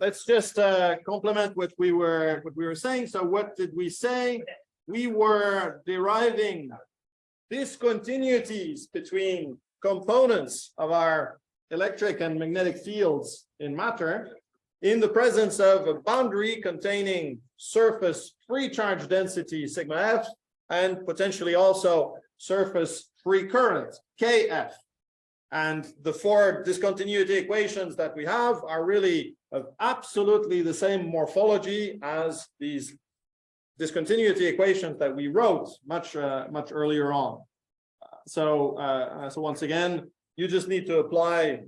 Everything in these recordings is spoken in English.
let's just complement what we were saying. So what did we say? We were deriving discontinuities between components of our electric and magnetic fields in matter in the presence of a boundary containing surface free charge density sigma f and potentially also surface free current kf. And the four discontinuity equations that we have are really of absolutely the same morphology as these discontinuity equations that we wrote much earlier on. So once again, you just need to apply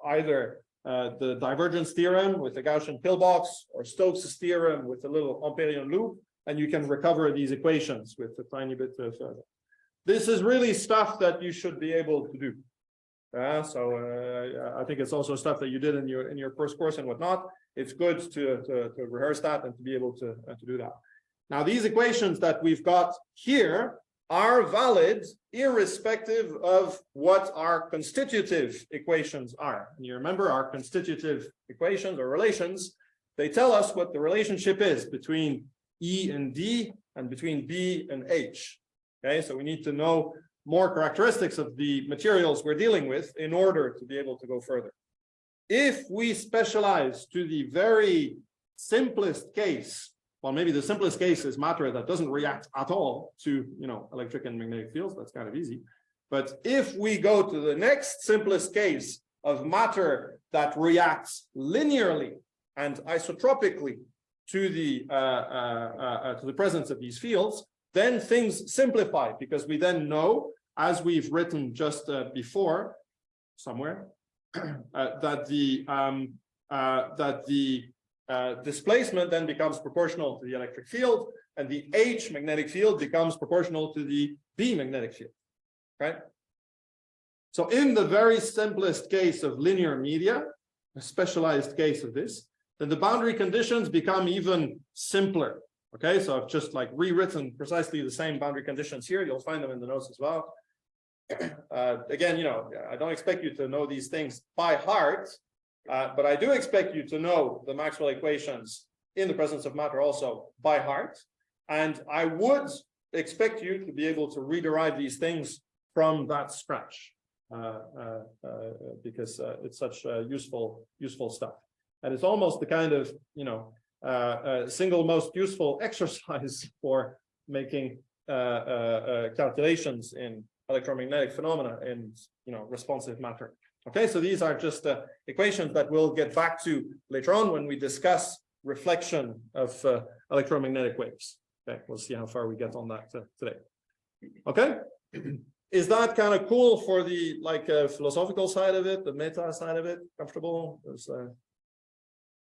either the divergence theorem with the Gaussian pillbox or Stokes' theorem with a little Ampérian loop, and you can recover these equations with a tiny bit of this is really stuff that you should be able to do. I think it's also stuff that you did in your first course and whatnot. It's good to rehearse that and to be able to do that. Now, these equations that we've got here are valid irrespective of what our constitutive equations are. And you remember our constitutive equations or relations, they tell us what the relationship is between E and D and between B and H. Okay, so we need to know more characteristics of the materials we're dealing with in order to be able to go further. If we specialize to the very simplest case, well, maybe the simplest case is matter that doesn't react at all to, electric and magnetic fields. That's kind of easy. But if we go to the next simplest case of matter that reacts linearly and isotropically to the presence of these fields, then things simplify, because we then know, as we've written just before somewhere, that the displacement then becomes proportional to the electric field, and the H magnetic field becomes proportional to the B magnetic field, right? So in the very simplest case of linear media, a specialized case of this, then the boundary conditions become even simpler. Okay, so I've just rewritten precisely the same boundary conditions here. You'll find them in the notes as well. Again, I don't expect you to know these things by heart, but I do expect you to know the Maxwell equations in the presence of matter also by heart. And I would expect you to be able to rederive these things from that scratch, because it's such useful stuff. And it's almost the kind of, single most useful exercise for making calculations in electromagnetic phenomena in responsive matter. Okay, so these are just equations that we'll get back to later on when we discuss reflection of electromagnetic waves. Okay, we'll see how far we get on that today. Okay, is that kind of cool for the philosophical side of it, the meta side of it? Comfortable?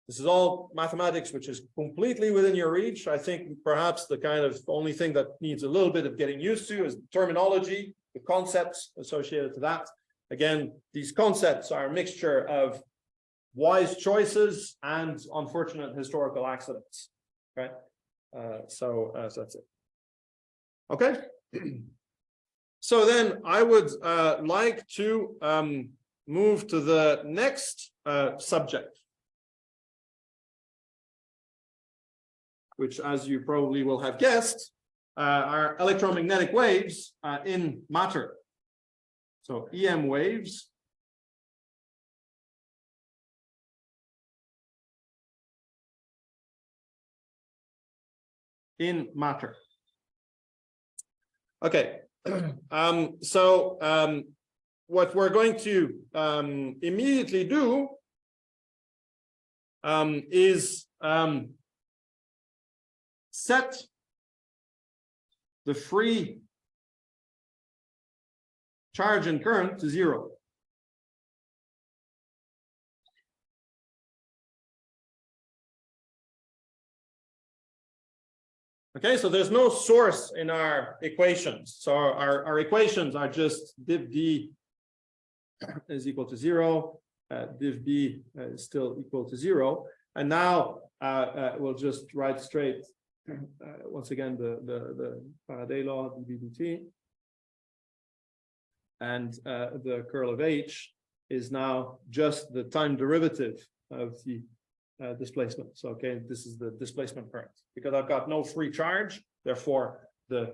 This is all mathematics, which is completely within your reach. I think perhaps the kind of only thing that needs a little bit of getting used to is the terminology, the concepts associated to that. Again, these concepts are a mixture of wise choices and unfortunate historical accidents, right? So that's it. Okay. So then I would like to move to the next subject, which, as you probably will have guessed, are electromagnetic waves in matter. So EM waves in matter. Okay. What we're going to immediately do is set the free charge and current to 0. Okay, so there's no source in our equations. So our equations are just div D is equal to 0, div B is still equal to 0. And now we'll just write straight once again the Faraday law, dB dt. And the curl of H is now just the time derivative of the displacement. So, okay, this is the displacement current because I've got no free charge. Therefore, the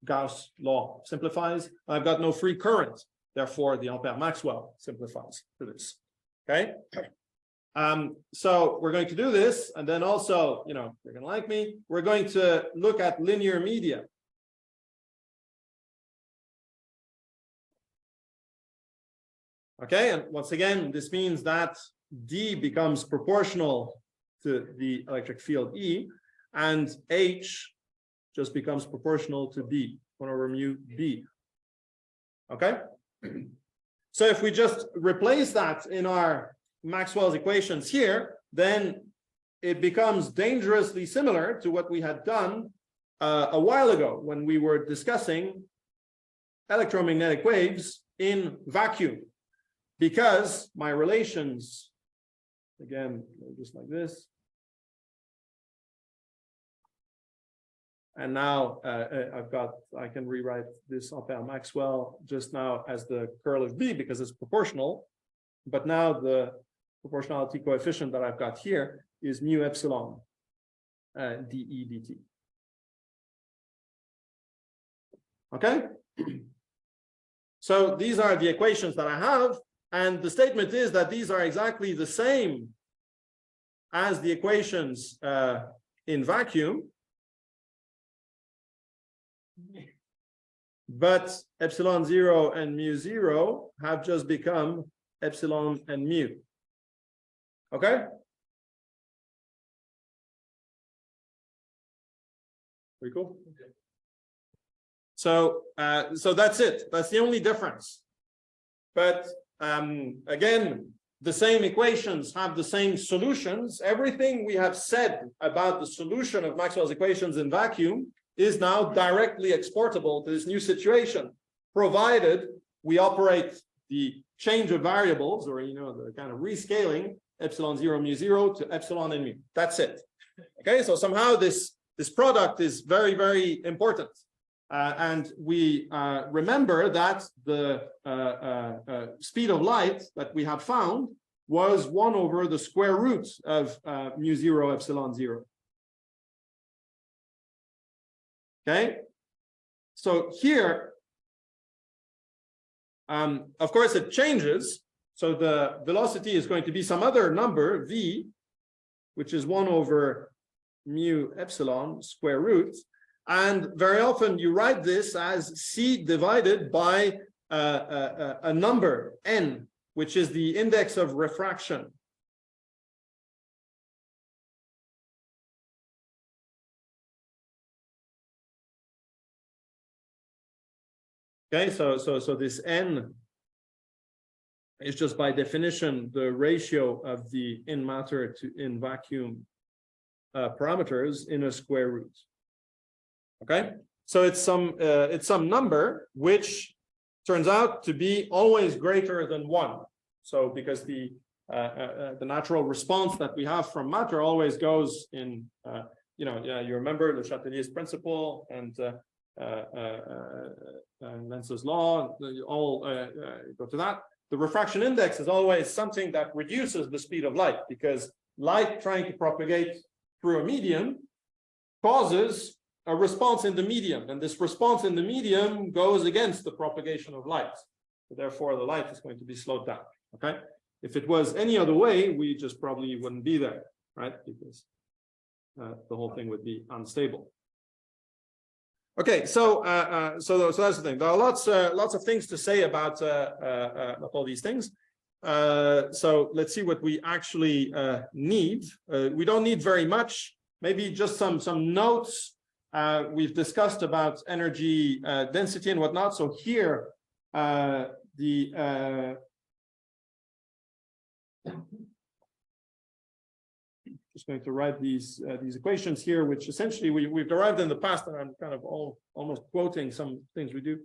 Gauss law simplifies. I've got no free current. Therefore, the Ampère-Maxwell simplifies to this. Okay. So we're going to do this, and then also, you know, you're going to like me. We're going to look at linear media. Okay, and once again, this means that D becomes proportional to the electric field E, and H just becomes proportional to B, 1 over mu B. Okay, so if we just replace that in our Maxwell's equations here, then it becomes dangerously similar to what we had done a while ago when we were discussing electromagnetic waves in vacuum. Because my relations, again, just like this. And now I can rewrite this Ampère-Maxwell just now as the curl of B because it's proportional. But now the proportionality coefficient that I've got here is mu epsilon dE dt. Okay? So these are the equations that I have. And the statement is that these are exactly the same as the equations in vacuum. But epsilon 0 and mu 0 have just become epsilon and mu. Okay? Pretty cool. So, so that's it. That's the only difference. But again, the same equations have the same solutions. Everything we have said about the solution of Maxwell's equations in vacuum is now directly exportable to this new situation, provided we operate the change of variables, or you know, the kind of rescaling epsilon 0 mu 0 to epsilon and mu. That's it. Okay, so somehow this product is very, very important. And we remember that the speed of light that we have found was 1 over the square root of mu 0 epsilon 0. Okay, so here, of course, it changes. So the velocity is going to be some other number, v, which is 1 over mu epsilon square root. And very often you write this as c divided by a number, n, which is the index of refraction. Okay, so this n is just by definition the ratio of the in matter to in vacuum parameters in a square root. Okay, so it's some number which turns out to be always greater than 1. So because the natural response that we have from matter always goes in, you know, you remember Le Chatelier's principle and Lenz's law, all go to that. The refraction index is always something that reduces the speed of light, because light trying to propagate through a medium causes a response in the medium, and this response in the medium goes against the propagation of light. So therefore, the light is going to be slowed down. Okay, if it was any other way, we just probably wouldn't be there, right? Because the whole thing would be unstable. Okay, so so that's the thing. There are lots of things to say about all these things. So let's see what we actually need. We don't need very much. Maybe just some notes. We've discussed about energy density and whatnot. So here, just going to write these equations here, which essentially we've derived in the past, and I'm kind of almost quoting some things we do.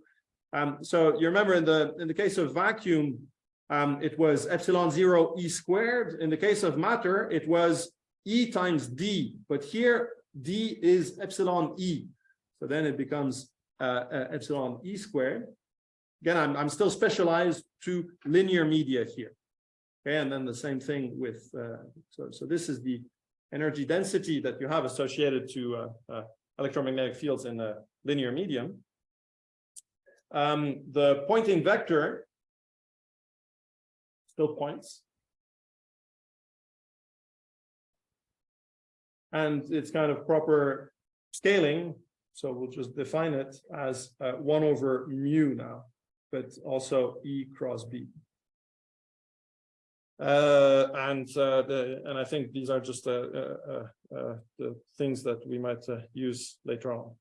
So you remember in the case of vacuum, it was epsilon 0 E squared. In the case of matter, it was E times D, but here D is epsilon E. So then it becomes epsilon E squared. Again, I'm still specialized to linear media here. Okay, and then the same thing with so this is the energy density that you have associated to electromagnetic fields in a linear medium. The Poynting vector still points, and it's kind of proper scaling. So we'll just define it as 1 over mu now, but also E cross B. And I think these are just the things that we might use later on.